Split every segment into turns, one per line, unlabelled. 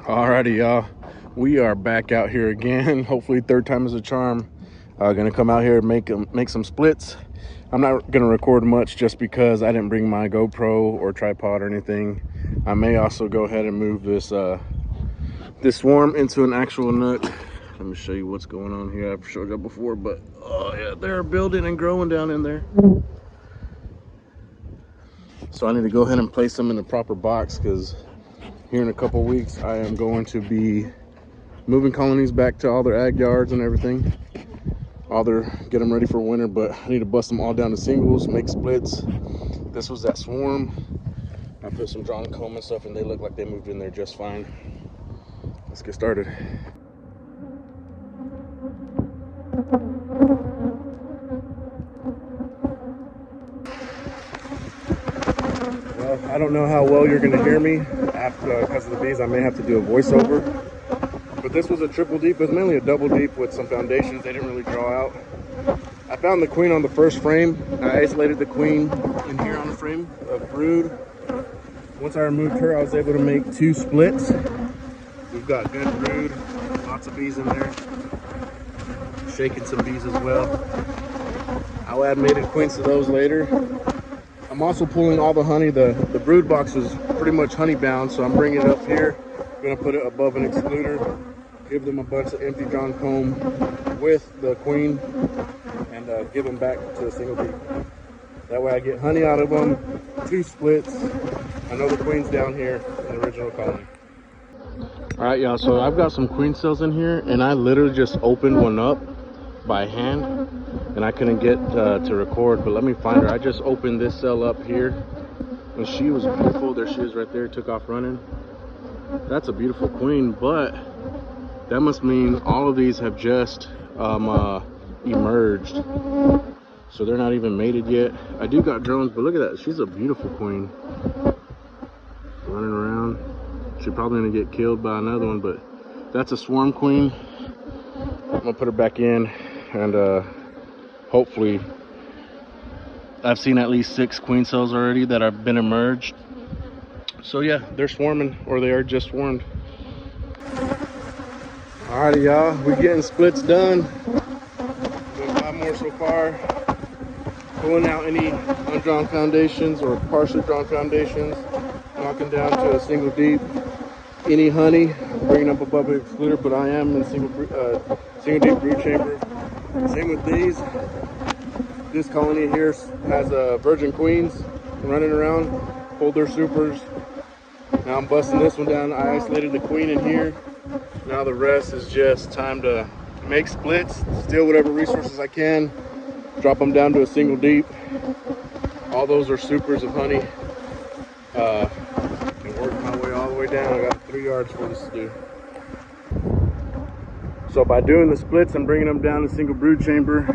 Alrighty, y'all. We are back out here again. Hopefully, third time is a charm. Gonna come out here and make some splits. I'm not gonna record much just because I didn't bring my GoPro or tripod or anything. I may also go ahead and move this this swarm into an actual nut. Let me show you what's going on here. I've showed you before, but oh yeah, they're building and growing down in there. So I need to go ahead and place them in the proper box because here in a couple weeks I am going to be moving colonies back to all their ag yards and everything. Get them ready for winter, but I need to bust them all down to singles, make splits. This was that swarm. I put some drawn comb and stuff and they look like they moved in there just fine. Let's get started. Well, I don't know how well you're gonna hear me after because of the bees. I may have to do a voiceover. But this was a triple deep. It was mainly a double deep with some foundations. They didn't really draw out. I found the queen on the first frame. I isolated the queen in here on the frame of brood. Once I removed her, I was able to make 2 splits. We've got good brood, lots of bees in there. Shaking some bees as well. I'll add mated queens to those later. I'm also pulling all the honey. The brood box is pretty much honey bound, so I'm bringing it up here. I'm gonna put it above an excluder, give them a bunch of empty drawn comb with the queen, and give them back to a single beat. That way I get honey out of them, 2 splits. I know the queen's down here in the original colony. All right, y'all, so I've got some queen cells in here, and I literally just opened one up by hand, and I couldn't get to record, but let me find her. I just opened this cell up here, and she was beautiful. There she is right there, took off running. That's a beautiful queen, but that must mean all of these have just emerged. So they're not even mated yet. I do got drones, but look at that. She's a beautiful queen. Running around. She's probably gonna get killed by another one, but that's a swarm queen. I'm gonna put her back in, and hopefully, I've seen at least 6 queen cells already that have been emerged. So yeah, they're swarming, or they are just swarmed. Alrighty, y'all, we're getting splits done. Doing 5 more so far. Pulling out any undrawn foundations or partially drawn foundations. Knocking down to a single deep. Any honey, bringing up above the excluder, but I am in single deep brood chamber. Same with these. This colony here has virgin queens running around. Pulled their supers. Now I'm busting this one down. I isolated the queen in here. Now the rest is just time to make splits, steal whatever resources I can, drop them down to a single deep. All those are supers of honey. And work my way all the way down. I got 3 yards for this to do. So by doing the splits and bringing them down to single brood chamber,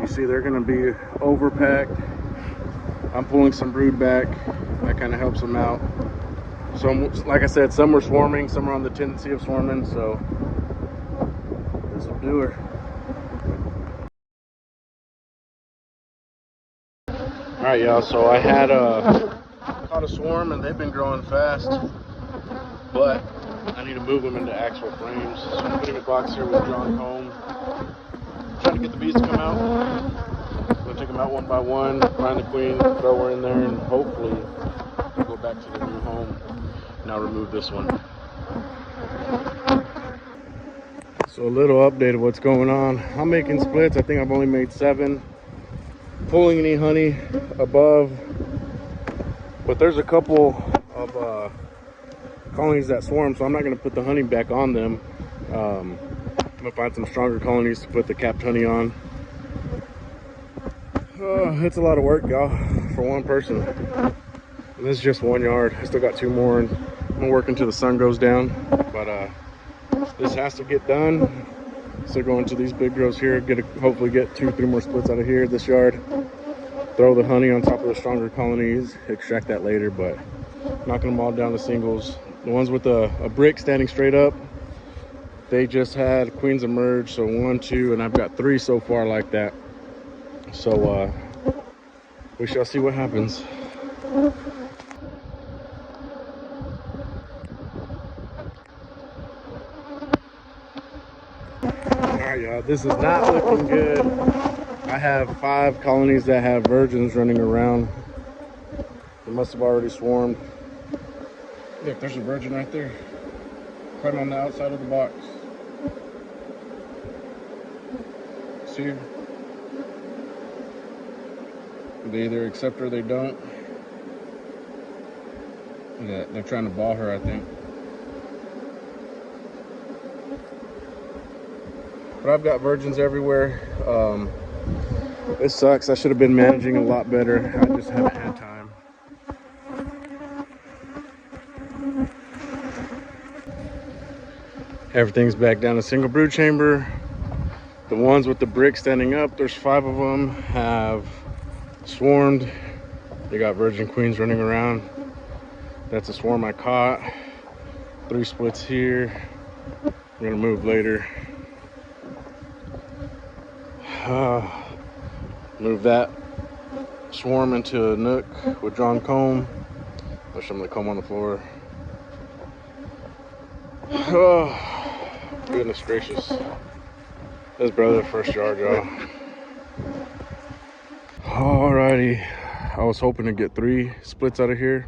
you see they're gonna be overpacked. I'm pulling some brood back. That kind of helps them out. So like I said, some were swarming, some are on the tendency of swarming, so this will do her. All right, y'all, so I had caught a swarm and they've been growing fast, but I need to move them into actual frames. So I'm putting a box here with drawn comb, trying to get the bees to come out. I'm gonna take them out one by one, find the queen, throw her in there, and hopefully go back to the new home. Now remove this one. So a little update of what's going on. I'm making splits. I think I've only made 7. Pulling any honey above, but there's a couple of colonies that swarm, so I'm not going to put the honey back on them. I'm going to find some stronger colonies to put the capped honey on. It's a lot of work, y'all, for one person. And this is just 1 yard. I still got 2 more, and I'm gonna work until the sun goes down. But this has to get done. So go into these big grows here, hopefully get 2 or 3 more splits out of here, this yard. Throw the honey on top of the stronger colonies, extract that later, but knocking them all down to singles. The ones with a brick standing straight up, they just had queens emerge. So 1, 2, and I've got 3 so far like that. So we shall see what happens. right, y'all, this is not looking good. I have 5 colonies that have virgins running around. They must have already swarmed. Look, there's a virgin right there, right on the outside of the box. See her? They either accept her or they don't. Yeah, they're trying to ball her, I think. But I've got virgins everywhere. It sucks. I should have been managing a lot better. I just haven't had time. Everything's back down to single brood chamber. The ones with the brick standing up, there's 5 of them, have swarmed. They got virgin queens running around. That's a swarm I caught. 3 splits here. I'm gonna move later. Move that swarm into a nook with drawn comb. Push some of the comb on the floor. Oh, goodness gracious. This brother first yard, y'all. Alrighty. I was hoping to get 3 splits out of here.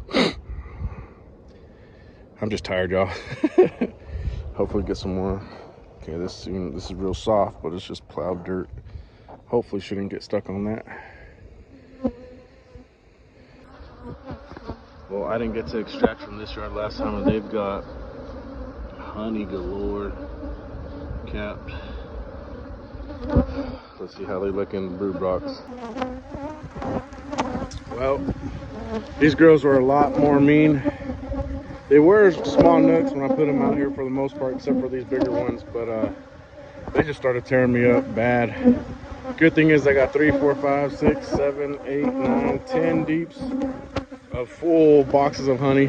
I'm just tired, y'all. Hopefully get some more. Okay, this is real soft, but it's just plowed dirt. Hopefully shouldn't get stuck on that. Well, I didn't get to extract from this yard last time, and they've got honey galore capped. Let's see how they look in the brood box. Well, these girls were a lot more mean. They were small nooks when I put them out here for the most part, except for these bigger ones, but they just started tearing me up bad. Good thing is I got 3, 4, 5, 6, 7, 8, 9, 10 deeps of full boxes of honey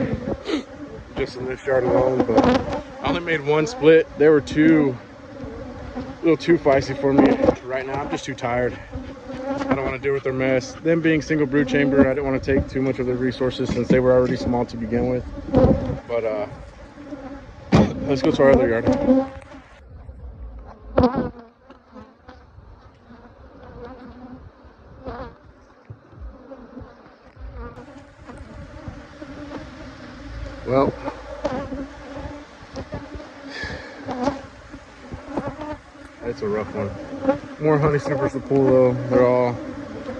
just in this yard alone, but I only made 1 split. They were a little too feisty for me right now. I'm just too tired. I don't want to deal with their mess. Them being single brood chamber, I didn't want to take too much of their resources since they were already small to begin with. But let's go to our other yard. Well, it's a rough one. More honey snippers to pull though.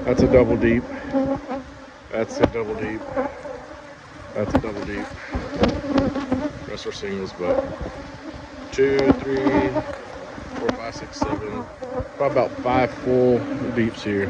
That's a double deep. That's a double deep. That's a double deep. Rest are singles, but 2, 3, 4, 5, 6, 7. Probably about 5 full deeps here.